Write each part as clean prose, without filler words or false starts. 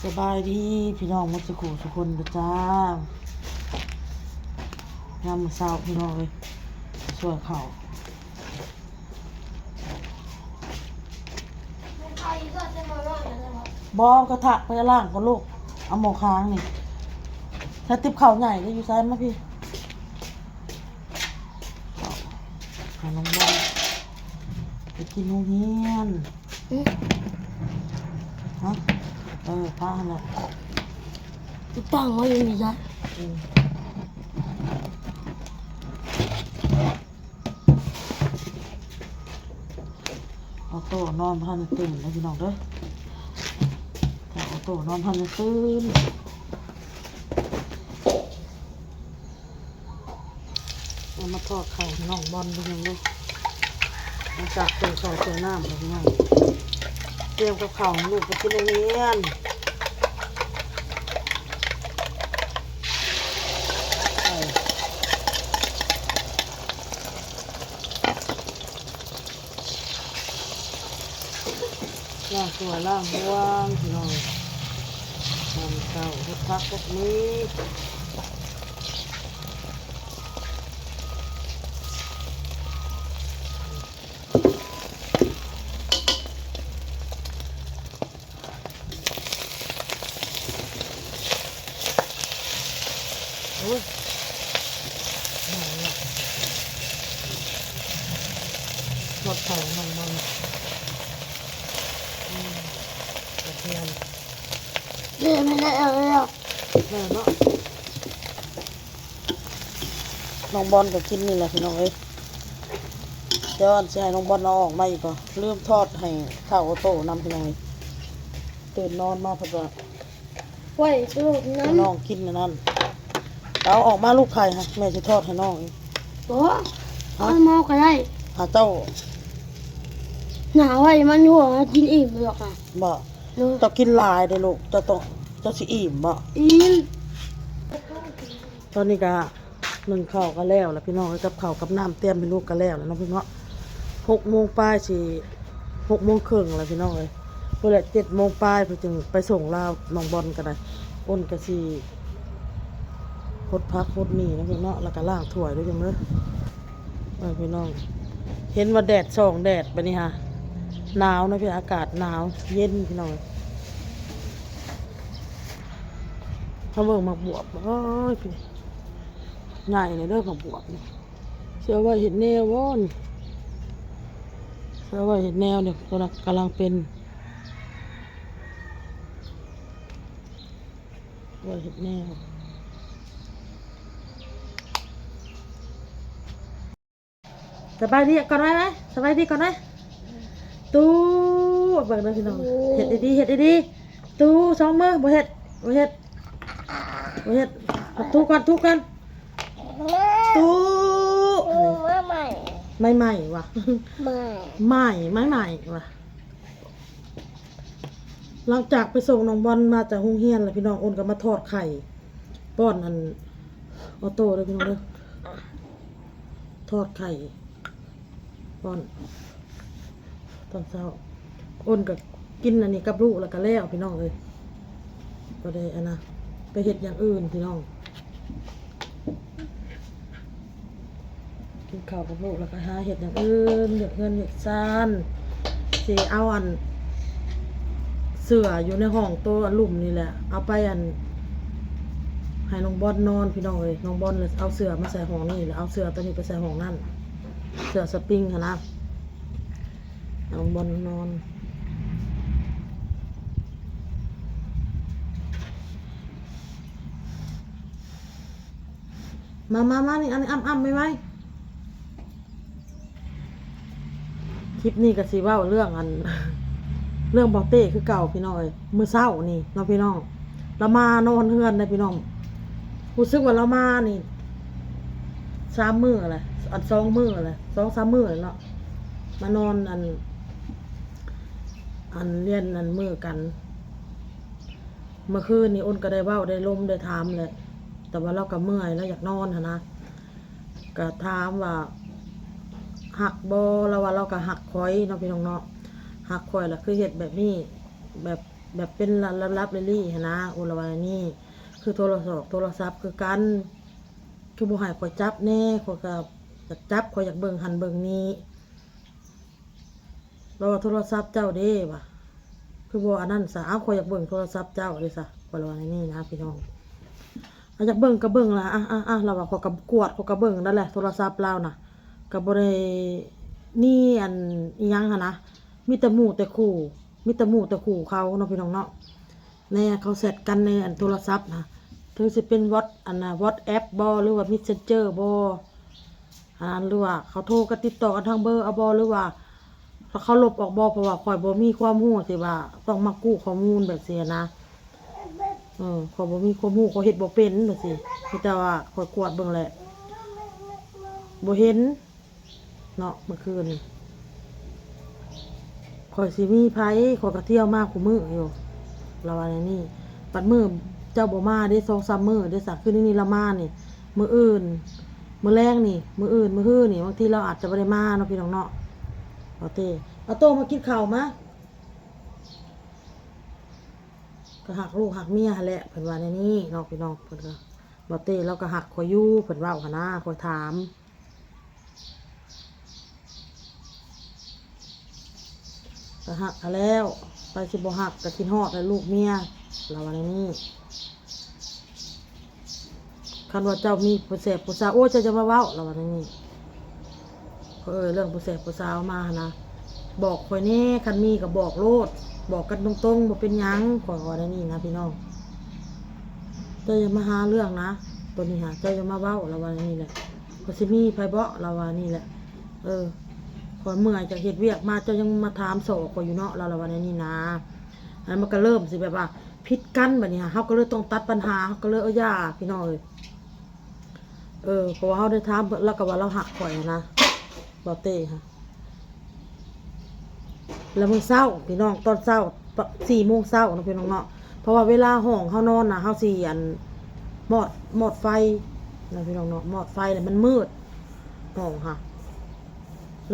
สบายดีพี่น้องมัสกูทุกคนนะจ้ายามมื้อเช้าพี่น้องเลยสวยเขาบอกกระทะไปล่างก่อนลูกเอาหมอค้างนี่ถ้าติบเข่าใหญ่ก็อยู่ซ้ายมาพี่หาน้องบอลไปกินโรงเรียนฮะผ้าน่ะตั้งไว้ยังมีจ้ะเอาโต้นอนพันตื่นแล้วพี่น้องเด้อถ้าเอาโต้นอนพันตื่นเอามาทอดไข่น้องบอลพี่น้องเด้อมาจากตัวซอยตัวน้ำพี่น้องเตรียมกับข้าวลูกไปกินโรงเรียนล่างสวยล่างบวงพี่น้องทำเก่าทุกพักพวกนี้โอ้ยรถไถมันกระเทียม เรียนไม่ได้แล้วแม่เนาะน้องบอลก็กินนี่แหละพี่น้องเอ้ยเดี๋ยวอันจะให้น้องบอลเอาออกมาอีกก่อนลืมทอดให้ข้าวโต้นำพี่น้องเอ้ยตื่นนอนมาพอดีไว้ลูกนั้น น้องกินนั่นเอาออกมาลูกไข่ฮะแม่จะทอดให้น้องเอง โอ้เอามาก็ได้ หาเจ้า หนาไว้มันหัวกินอิ่มหรอกอ่ะ บ่ เนาะ จะกินหลายเด้อลูกจะต้องจะสิอิ่มบ่ อิ่ม ตอนนี้ก็นึ่งข้าวก็แล้วแล้วพี่น้องกับข้าวกับน้ำเตรียมให้ลูกก็แล้วแล้วเนาะพี่น้อง6:00 นป้ายสิ6:30 นแล้วพี่น้องเอ้ยเพื่อ7:00 นป้ายเพื่อจึงไปส่งลาวน้องบอลก็ได้อ้นก็สิพดพักพดนี่นะพี่น้องแล้วก็ล้างถ้วยด้วยจังเด้อพี่น้องเห็นว่าแดดส่องแดดบัดนี้ฮะหนาวนะพี่อากาศหนาวเย็นพี่น้องถ้าเบิ่งหมักบวบโอ้ยพี่ใหญ่เลยเด้อหมักบวบนี่เชื่อว่าเห็ดแนวบ่นเชื่อว่าเห็ดแนวเนี่ยกำลังเป็นว่าเห็ดแนวสบายดีก่อนไหมสบายดีก่อนไหมตู้เบิ่งนะพี่น้องเห็ดดีๆเห็ดดีๆตู้2 มือบ่เห็ดบ่เห็ดบ่เห็ดทุกกันตู้ใหม่ ไม่ใหม่ว่ะ ใหม่ ไม่ใหม่ว่ะหลังจากไปส่งน้องบอลมาจากโรงเรียนแล้วพี่น้องโอนก็มาทอดไข่ป้อนอันออโต้เลยพี่น้องเด้อทอดไข่ป้อนตอนเช้าโอนก็กินอันนี้กับลูกแล้วก็แล้วพี่น้องเลยก็ได้อันนะไปเฮ็ดอย่างอื่นพี่น้องกินข้าวกับลูกแล้วก็หาเฮ็ดอย่างอื่นเฮ็ดเงินเฮ็ดซานสิเอาอันเสื้ออยู่ในห้องโต๊ะลุ่มนี่แหละเอาไปอันให้น้องบอลนอนพี่น้องเลยน้องบอลเลยเอาเสื้อมาใส่ห้องนี่แล้วเอาเสื้อตัวนี้ไปใส่ห้องนั่นเสื้อสปริงค่ะนะน้องบอลนอนมานี่อันนี้อ้ำไหมคลิปนี้ก็สิเว้าเรื่องอัน เรื่องบอเต้คือเก่าพี่น้องเอ้ยมื้อเช้านี่น้องพี่น้องเรามานอนเฮือนได้พี่น้องรู้สึกว่าเรามานี่3 มื้อแหละอัน2 มื้อแหละ2-3 มื้อเนาะมานอนอันเรียนอันมื้อกันเมื่อคืนนี่อ้นก็ได้เว้าได้ลมได้ถามเลยแต่ว่าเราก็เมื่อยแล้วอยากนอนหั่นนะก็ถามว่าหักบ่แล้วว่าเราก็หักคอยเนาะพี่น้องเนาะหักคอยล่ะคือเฮ็ดแบบนี้แบบ แบบเป็นลับๆเลี่ๆหั้นนะโอละว่านี่คือโทรศัพท์คือกันคือบ่ให้ข่อยจับแน่ข่อยก็อยากจับข่อยอยากเบิ่งหันเบิ่งนี้แล้วว่าโทรศัพท์เจ้าเด้ว่ะคือบ่อันนั้นซะอ้าวข่อยอยากเบิ่งโทรศัพท์เจ้าเด้ซะข่อยว่านี่นะพี่น้องอยากเบิ่งก็เบิ่งล่ะเราว่าข่อยก็กวดข่อยก็เบิ่งนั่นแหละโทรศัพท์เราน่ะก็บ่ได้นี่อันอีหยังหั่นนะมีแต่หมู่แต่คู่มีแต่หมู่แต่คู่เขาเนาะพี่น้องเนาะแน่เขาเสร็จกันในอันโทรศัพท์นะถึงสิเป็นWhatsApp บ่หรือว่า Messenger บ่หรือว่าเขาโทรกันติดต่อกันทางเบอร์เอาบ่หรือว่าเขาลบออกบ่เพราะว่าข่อยบ่มีความรู้ที่ว่าต้องมากู้ข้อมูลแบบเสียนะข่อยบ่มีความรู้ข่อยเฮ็ดบ่เป็นแบบสิมีแต่ว่าข่อยกวดเบิ่งแหละบ่เห็นเนาะเมื่อคืนนี่ข่อยสิมีไผข่อยก็เที่ยวมาคุมื้ออยู่ละว่าอย่างนี้ปัดมื้อเจ้าบ่มาได้ 2-3 มื้อได้สักคืนนี้ละมานี่มื้ออื่นมื้อแรงนี่มื้ออื่นมื้อฮื้อนี่บางทีเราอาจจะบ่ได้มาเนาะพี่น้องเนาะเอาโตมากินข้าวมาก็หักลูกหักเมียหั่นแหละเพิ่นว่าในนี้เนาะพี่น้องเพิ่นก็บ่เต้เราก็หักข่อยอยู่เพิ่นเว้าหั่นนะข่อยถามก็หักเอาแล้วไปสิบ่หักก็กินฮอดแล้วลูกเมียเราว่าในนี้คันว่าเจ้ามีผู้แสบผู้สาวโอ้เจ้าจะมาเว้าเราว่าในนี้เรื่องผู้แสบผู้สาวมาหั่นนะบอกข่อยแน่คันมีก็บอกโลดบอกกันตรงๆบ่เป็นหยังข่อยว่าในนี้นะพี่น้องเจ้าอย่ามาหาเรื่องนะตัวนี้หาเจ้าอย่ามาเว้าเราว่าในนี้แหละก็สิมีไผบ่เราว่านี่แหละข่อยเมื่อยจากเฮ็ดเวียกมาเจ้ายังมาถามโศกข่อยอยู่เนาะเราว่าในนี้นะอันมันก็เริ่มสิแบบว่าผิดกันบัดนี้เฮาก็เลยต้องตัดปัญหาเฮาก็เลยย่าพี่น้องเพราะว่าเฮาได้ถามแล้วก็ว่าเราหักข่อยนะบ่เต้ค่ะแล้วมื้อเช้าพี่น้องตอนเช้า 4:00 นเช้าเนาะพี่น้องเนาะเพราะว่าเวลาห้องเฮานอนน่ะเฮาสิมอดไฟนะพี่น้องเนาะมอดไฟแล้วมันมืดห้องค่ะ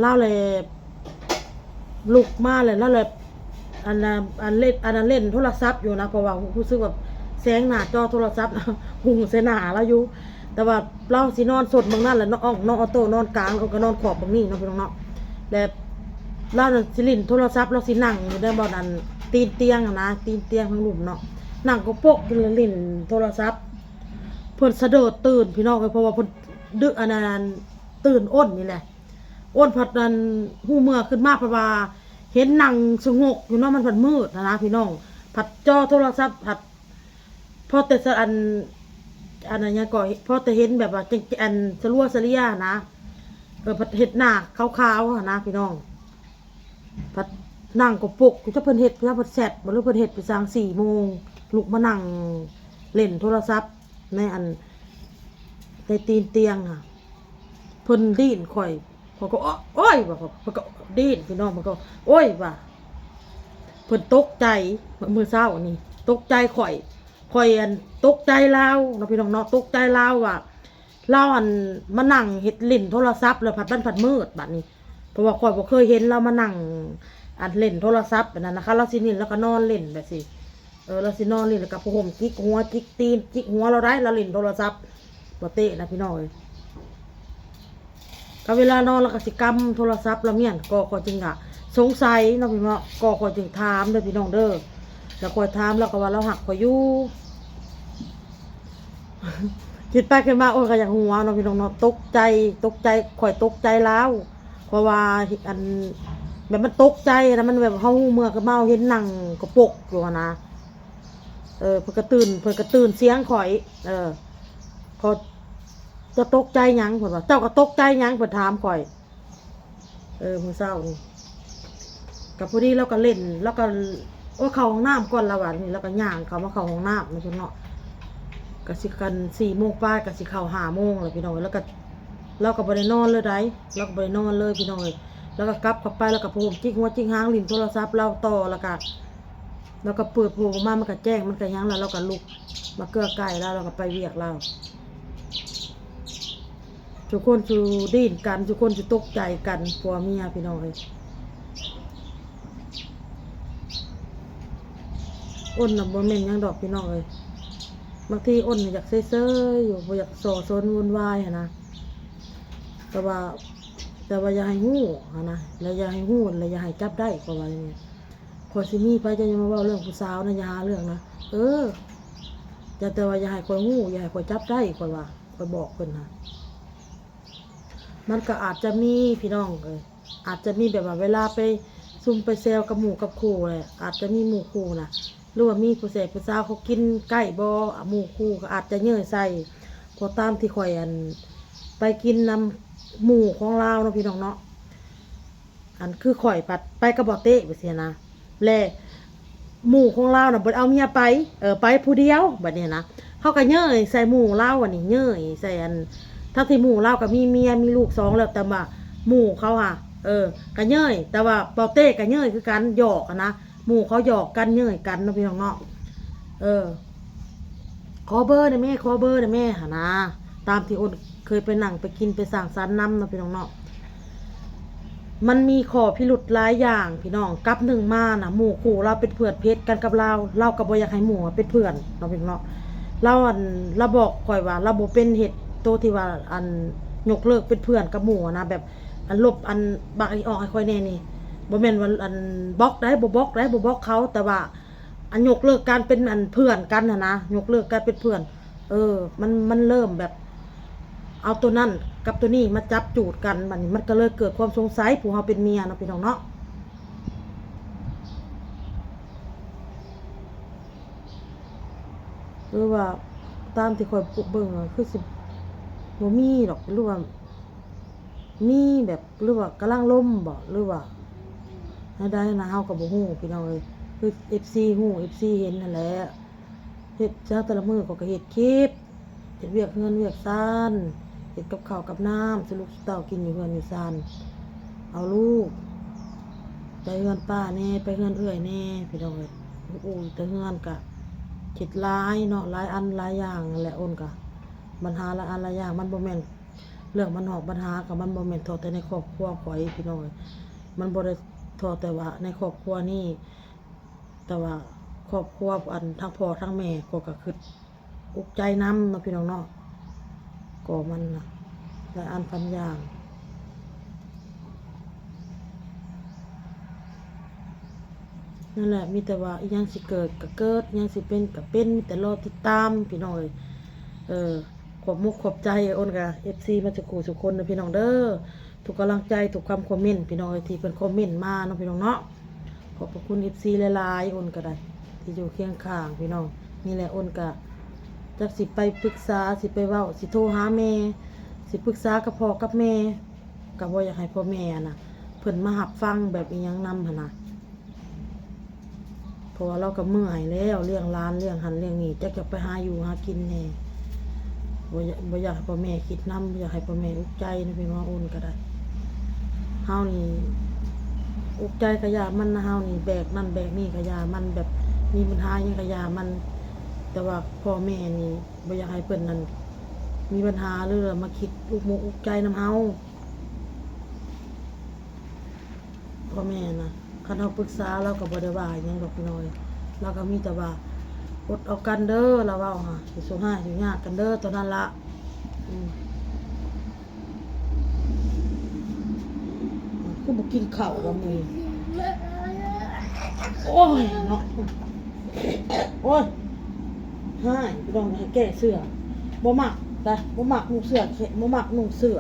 เล่าเลยลุกมาเลยแล้วเลยอันนั้นเล่นโทรศัพท์อยู่นะเพราะว่ารู้สึกแบบแสงหน้าจอโทรศัพท์หุ่งใส่หน้าแล้วอยู่แต่ว่าเราสินอนสดบางนั่นแหละน้องออโต้นอนกลางก็นอนขอบบางนี่เนาะพี่น้องเนาะแล้วเราสิลิ้นโทรศัพท์เราสินั่งอยู่ในบ่อนั้นตีนเตียงนะตีนเตียงทั้งหลุมเนาะนั่งก็ปกกินลิ้นโทรศัพท์เพิ่นสะเดิดตื่นพี่น้องเพราะว่าเพิ่นดึกอันนั้นตื่นอ้นนี่แหละอ้นผัดนั้นหูเมื่อขึ้นมาเพราะว่าเห็นนั่งสงบอยู่เนาะมันผัดมืดนะพี่น้องผัดจอโทรศัพท์ผัดพอแต่อันนั้นยังก่อพอแต่เห็นแบบว่าอันสลัวสลียนะผัดเห็ดหน้าขาวๆนะพี่น้องผัดนั่งก็ปลุกถ้าเพิ่นเห็ดเพิ่นผัดแซ่บบ่รู้เพิ่นเห็ดไปสร้าง4 โมงลุกมานั่งเล่นโทรศัพท์ในตีนเตียงค่ะเพิ่นดิ้นข่อยเขาก็โอ้ยว่ะเขาก็ดิ้นพี่น้องมันก็โอ้ยว่ะเพิ่นตกใจมื้อเช้านี่ตกใจข่อยอันตกใจลาวเนาะพี่น้องเนาะตกใจลาวว่ะลาวอันมานั่งเฮ็ดเล่นโทรศัพท์แล้วผัดมืดบัดนี้เพราะว่าข่อยบ่เคยเห็นเรามานั่งอันเล่นโทรศัพท์แบบนั้นนะคะเราสินี่แล้วก็นอนเล่นแบบสิเราสินอนเล่นแล้วก็ผมจิกหัวจิกตีนจิกหัวเราได้เราเล่นโทรศัพท์บ่เตะนะพี่น้องก็เวลานอนแล้วก็สิกำโทรศัพท์แล้วเมียนก็ขอจึงอะสงสัยเนาะพี่น้องก็ขอจึงถามเด้อพี่น้องเด้อแล้วขอถามแล้วก็ว่าเราหักขออยู่คิดไปขึ้นมาโอ้ยก็อยากหัวเนาะพี่น้องเนาะตกใจข่อยตกใจแล้วเพราะว่าอันแบบมันตกใจนะมันแบบเฮาเมื่อก็เมาเห็นหนังกระปกอยู่นะเพิ่นก็ตื่นเสียงข่อยพอจะตกใจหยังเพิ่นว่าเจ้าก็ตกใจหยังเพิ่นถามข่อยมื้อเช้านี่กับพอดีเราก็เล่นแล้วก็เข้าห้องน้ำก่อนละวันนี้แล้วก็ย่างเข้ามาเข้าห้องน้ำมันเนาะก็สิกัน4 โมงป้ายก็สิเข้า5 โมงแล้วพี่น้องแล้วก็เราก็บ่ได้นอนเลยได้เราก็บ่ได้นอนเลยพี่น้องแล้วก็กลับเข้าไปแล้วก็ผมจิกหัวจิกหางลิ้นโทรศัพท์เราต่อแล้วก็เปิดโผล่มามันก็แจ้งมันก็ยังแล้วเราก็ลุกมาเกลือไก่แล้วเราก็ไปเวียกเราทุกคนจะดิ้นกันทุกคนจะตกใจกันผัวเมียพี่น้อง อ้นน่ะบ่แม่นหยังดอกพี่น้องเอ้ยบางทีอ้นน่ะอยากเซ่อๆอยู่บ่อยากส่อซนวุ่นวายหันนะแต่ว่าอย่าให้ฮู้หันนะแล้วอย่าให้ฮู้แล้วอย่าให้จับได้ก็ว่าอย่างนี้ขอยสิมีไปจะมาเว้าเรื่องผู้สาวนะอย่าหาเรื่องนะอย่าแต่ว่าอย่าให้ข่อยฮู้อย่าให้ข่อยจับได้ข่อยว่าข่อยบอกเพิ่นนะมันก็อาจจะมีพี่น้องเอ้ยอาจจะมีแบบว่าเวลาไปซุ่มไปแซวกับหมู่กับคู่เลยอาจจะมีหมู่คู่น่ะหรือว่ามีผู้แสบผู้สาวเขากินใกล้บ่หมู่คู่ก็อาจจะเยื่อใส่พอตามที่ข่อยไปกินนำหมู่ของเราเนาะพี่น้องเนาะอันคือข่อยปัดไปกระบอกเตะไปเสียนะแลหมู่ของเราน่ะบ่เอาเมียไปไปผู้เดียวบัดนี้นะเขาก็เยื่อใส่หมู่เราอันนี้เยื่อใส่ถ้าที่หมู่เราก็มีเมียมีลูก2แล้วแต่ว่าหมู่เขาก็เยื่อแต่ว่าเปาเต้ก็เยื่อคือกันหยอกนะหมู่เขาหยอกกันเยื่อกันเนาะพี่น้องเนาะขอเบอร์ได้แม่ขอเบอร์ได้แม่หานะตามที่อ้นเคยไปนั่งไปกินไปสั่งสรรค์น้ำเนาะพี่น้องเนาะมันมีข้อพิรุธหลายอย่างพี่น้องกับหนึ่งมานะหมู่คู่เราเป็นเพื่อนเพชรกันกับเราก็บ่อยากให้หมู่เป็นเพื่อนเนาะพี่น้องเนาะเราบอกก่อยว่าเราบ่เป็นเหตุโตที่ว่ายกเลิกเป็นเพื่อนกับหมู่นะแบบลบบักอีออกให้ค่อยแน่นี่บ่แม่นว่าบล็อกได้บ่บล็อกเขาแต่ว่ายกเลิกการเป็นเพื่อนกันนะยกเลิกการเป็นเพื่อนมันเริ่มแบบเอาตัวนั่นกับตัวนี้มาจับจูดกันมันก็เลยเกิดความสงสัยผู้เฮาเป็นเมียเนาะพี่น้องเนาะหรือว่าตามที่คอยปลุกเบิ่งคือสิบ่มีดอกหรือว่ามีแบบหรือว่ากำลังล่มบ่หรือว่าได้นะเฮาก็บ่ฮู้พี่น้องเอ้ยคือ FC ฮู้ FC เห็นนั่นแหละเฮ็ดเช้าแต่ละมื้อก็เฮ็ดคลิปเฮ็ดเวียกเงินเวียกซ่านเฮ็ดกับข้าวกับน้ำสลูกเต้ากินอยู่เฮือนอยู่ซ่านเอาลูกไปเฮือนป้าแน่ไปเฮือนเอื้อยแน่พี่น้องเอ้ยโอ้ยแต่เฮือนก็เฮ็ดหลายเนาะหลายอันหลายอย่างนั่นแหละอ้นก็ปัญหาหลายอันหลายอย่างมันบ่แม่นเรื่องมันออกปัญหากับมันบ่แม่นโทษแต่ในครอบครัวข่อยพี่น้องเอ้ยมันบ่ได้โทษแต่ว่าในครอบครัวนี่แต่ว่าครอบครัวทั้งพ่อทั้งแม่ก็คืออุกใจนำเนาะพี่น้องเนาะก็มันน่ะหลายอันพันอย่างนั่นแหละมีแต่ว่าอีหยังสิเกิดก็เกิดอีหยังสิเป็นก็เป็นมีแต่รอติดตามพี่น้องเอ้ยขอบมุกขอบใจอ้นกับ FC มาจากกูสุคนนะพี่น้องเด้อทุกกำลังใจทุกคำคอมเมนต์พี่น้องที่เป็นคอมเมนต์มาเนาะพี่น้องเนาะขอบคุณ FC หลายๆอ้นก็ได้ที่อยู่เคียงข้างพี่น้องนี่แหละอ้นก็จักสิไปปรึกษาสิไปเว้าสิโทรหาแม่สิปรึกษากับพ่อกับแม่ก็บ่อยากให้พ่อแม่น่ะเพิ่นมารับฟังแบบอีหยังนำหั่นน่ะเพราะว่าเราก็เมื่อยแล้วเลี้ยงหลานเลี้ยงหันเลี้ยงนี่จักจะไปหาอยู่หากินแน่บ่อยากให้พ่อแม่คิดนำบ่อยากให้พ่อแม่อุกใจนะพี่น้องอ้นก็ได้เฮานี่อุกใจกะยามันนะเฮานี่แบกนั่นแบกนี่กะยามันแบบมีปัญหาหยังกะยามันแต่ว่าพ่อแม่นี่บ่อยากให้เพิ่นนั่นมีปัญหาหรือมาคิดอุกมุกอุกใจนำเฮาพ่อแม่น่ะคันเฮาปรึกษาเราก็บ่ได้ว่าหยังดอกพี่น้อยเราก็มีแต่ว่าอดเอากันเด้อเราเว้าหะสิสู้หาสิยากกันเด้อตอนนั้นละคือบ่กินข้าวว่ามื้อโอ้ยเนาะโอ้ยหายพี่น้องให้แก้เสื้อบ่มักแต่บ่มักนุ่งเสื้อบ่มักนุ่งเสื้อ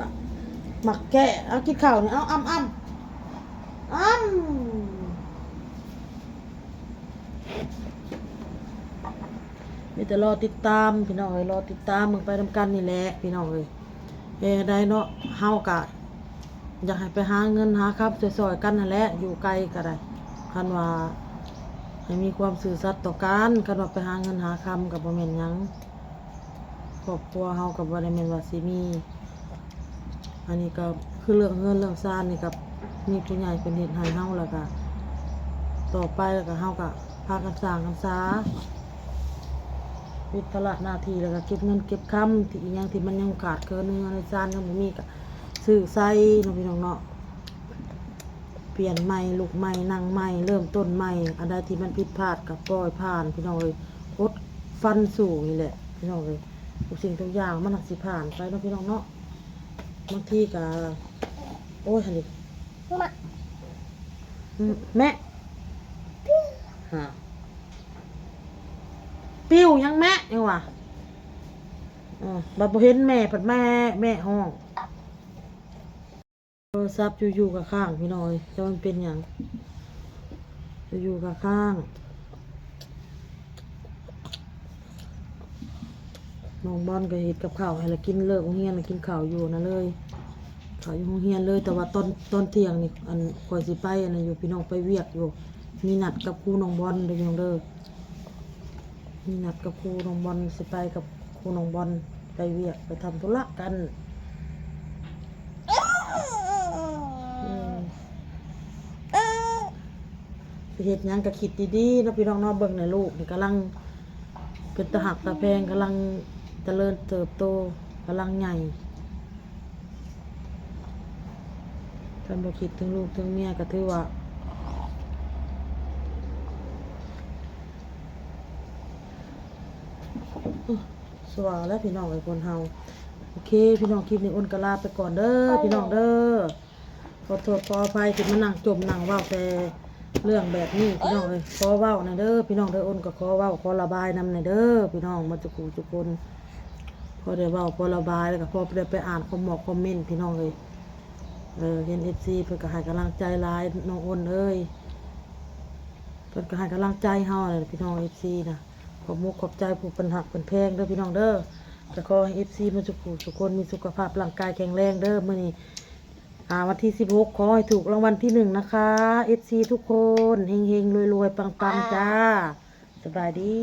มักแก้เอากินข้าวนี่เอาอ้ำมีแต่รอติดตามพี่น้องเอ้ยรอติดตามมึงไปทำกันนี่แหละพี่น้องเอ้ยได้เนาะเฮากะอยากให้ไปหาเงินหาครับซอยๆกันนั่นแหละอยู่ไกลก็ได้คันว่าให้มีความซื่อสัตย์ต่อกันคันว่าไปหาเงินหาคำกับบ่แม่นหยังครอบครัวเฮากับบ่ได้แม่นว่าสิมีอันนี้ก็คือเรื่องเงินเรื่องซ่านนี่กับมีผู้ใหญ่เป็นเฮ็ดให้เฮาแล้วก็ต่อไปแล้วก็เฮาก็พากันสร้างกันษาวิทยาหน้าที่แล้วก็เก็บเงินเก็บคำที่อีหยังที่มันยังขาดเกินเงินในซ่านยังบ่มีก็ซื้อใส่เนาะพี่น้องเนาะ เปลี่ยนใหม่ลูกใหม่นั่งใหม่เริ่มต้นใหม่อันใดที่มันผิดพลาดกับปล่อยผ่านพี่น้องเลยอดฟันสู่นี่แหละพี่น้องเลยทุกสิ่งทุกอย่างมันหักสิผ่านไปเนาะพี่น้องเนาะบางทีก็โอ้ยหันดิแม่ฮะปิ้วยังแม่ยังวะบัดบ่เห็นแม่ผัดแม่ห้องโทรศัพท์อยู่กับข้างพี่น้อยแต่มันเป็นอย่างอยู่กับข้างน้องบอลก็เฮ็ดกับข้าวให้ละกินเลิกโรงเรียนละกินข้าวอยู่นะเลยข้าวอยู่โรงเรียนเลยแต่ว่าตอนเที่ยงนี่อันข่อยสิไปอันนั้นอยู่พี่น้องไปเวียกอยู่มีนัดกับครูน้องบอลเด้อพี่น้องเด้อมีนัดกับครูน้องบอลสิไปกับครูน้องบอลไปเวียกไปทำธุระกันไปเฮ็ดหยังก็คิดดีๆเนาะพี่น้องเนาะเบิ่งในลูกนี่กำลังเป็นตะหักตะแพงกำลังเจริญเติบโตกำลังใหญ่ท่านบ่คิดถึงลูกถึงเมียก็ถือว่าสว่างแล้วพี่น้องไอ้คนเฮาโอเคพี่น้องคลิปนี้อ้นก็ลาไปก่อนเด้อพี่น้องเด้อขอโทษขออภัยที่มานั่งจมนั่งเว้าแต่เรื่องแบบนี้พี่น้องเอ้ยขอเว้าหน่อยเด้อพี่น้องเด้ออ้นก็ขอเว้าขอระบายนำหน่อยเด้อพี่น้องมาจุกูจุกคนพอได้เว้าพอระบายแล้วก็พอได้ไปอ่านคอมเมนต์พี่น้องเอ้ยเห็น FC เพิ่นก็ให้กำลังใจหลายน้องอ้นเอ้ยเพิ่นก็ให้กำลังใจเฮาเลยพี่น้อง FC นะขอบมุกขอบใจผู้เป็นหักเป็นแพงเด้อพี่น้องเด้อจะขอให้ FC มาจุกูจุกคนมีสุขภาพร่างกายแข็งแรงเด้อมื้อนี้วันที่16ขอให้ถูกรางวัลที่1นะคะ FC ทุกคนเฮงๆรวยๆปังๆจ้าสบายดี